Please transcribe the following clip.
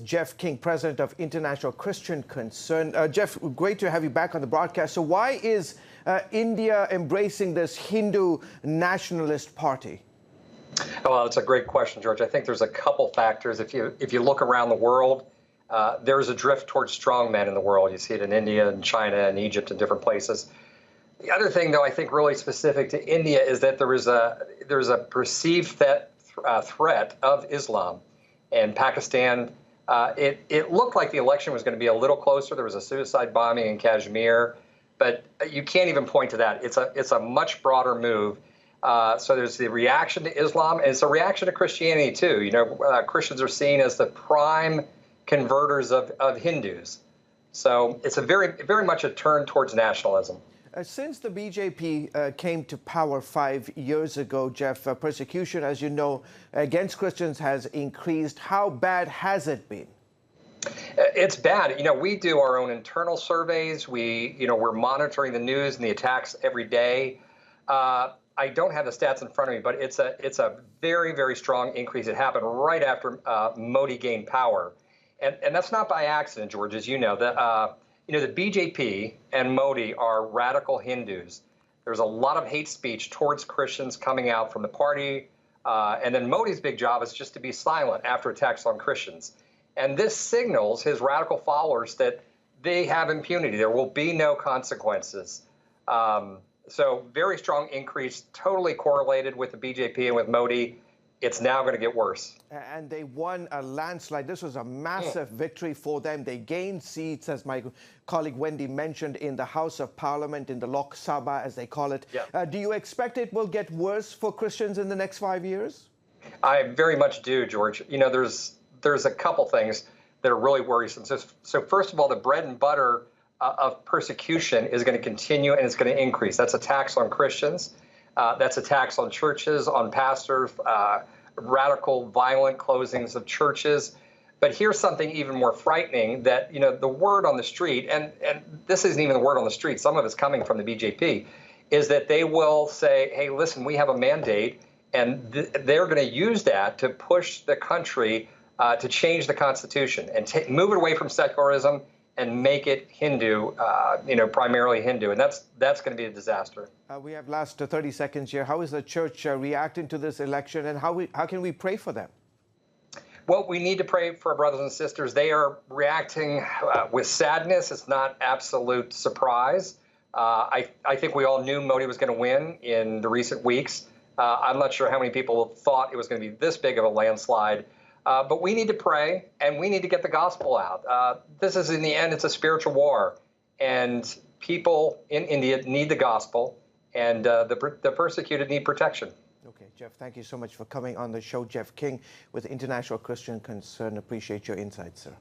Jeff King, president of International Christian Concern. Jeff, great to have you back on the broadcast. So why is India embracing this Hindu nationalist party? Well, it's a great question, George. I think there's a couple factors. If you look around the world, there's a drift towards strongmen in the world. You see it in India and China and Egypt and different places. The other thing, though, I think really specific to India is that there's a perceived threat of Islam. And Pakistan, it looked like the election was going to be a little closer. There was a suicide bombing in Kashmir, but you can't even point to that. It's a much broader move. So there's the reaction to Islam, and it's a reaction to Christianity, too. You know, Christians are seen as the prime converters of Hindus. So it's very much a turn towards nationalism. Since the BJP came to power 5 years ago, Jeff, persecution, as you know, against Christians has increased. How bad has it been? It's bad. You know, we do our own internal surveys. We're monitoring the news and the attacks every day. I don't have the stats in front of me, but it's a very strong increase. It happened right after Modi gained power, and that's not by accident, George. As you know, the BJP and Modi are radical Hindus. There's a lot of hate speech towards Christians coming out from the party, and then Modi's big job is just to be silent after attacks on Christians, and this signals his radical followers that they have impunity. There will be no consequences. So very strong increase, totally correlated with the BJP and with Modi. It's now going to get worse. And they won a landslide. This was a massive victory for them. They gained seats, as my colleague Wendy mentioned, in the House of Parliament, in the Lok Sabha, as they call it. Yeah. Do you expect it will get worse for Christians in the next 5 years? I very much do, George. You know, there's a couple things that are really worrisome. So first of all, the bread and butter of persecution is going to continue, and it's going to increase. That's attacks on Christians. That's attacks on churches, on pastors, radical, violent closings of churches. But here's something even more frightening, that, you know, the word on the street, and this isn't even the word on the street, some of it's coming from the BJP, is that they will say, hey, listen, we have a mandate, and they're going to use that to push the country to change the Constitution and move it away from secularism and make it Hindu, primarily Hindu. And that's going to be a disaster. We have last 30 seconds here. How is the church reacting to this election, and how can we pray for them? Well, we need to pray for our brothers and sisters. They are reacting with sadness. It's not absolute surprise. I think we all knew Modi was going to win in the recent weeks. I'm not sure how many people thought it was going to be this big of a landslide. But we need to pray, and we need to get the gospel out. This is, in the end, it's a spiritual war, and people in India need the gospel, and the persecuted need protection. Okay, Jeff, thank you so much for coming on the show. Jeff King with International Christian Concern. Appreciate your insights, sir.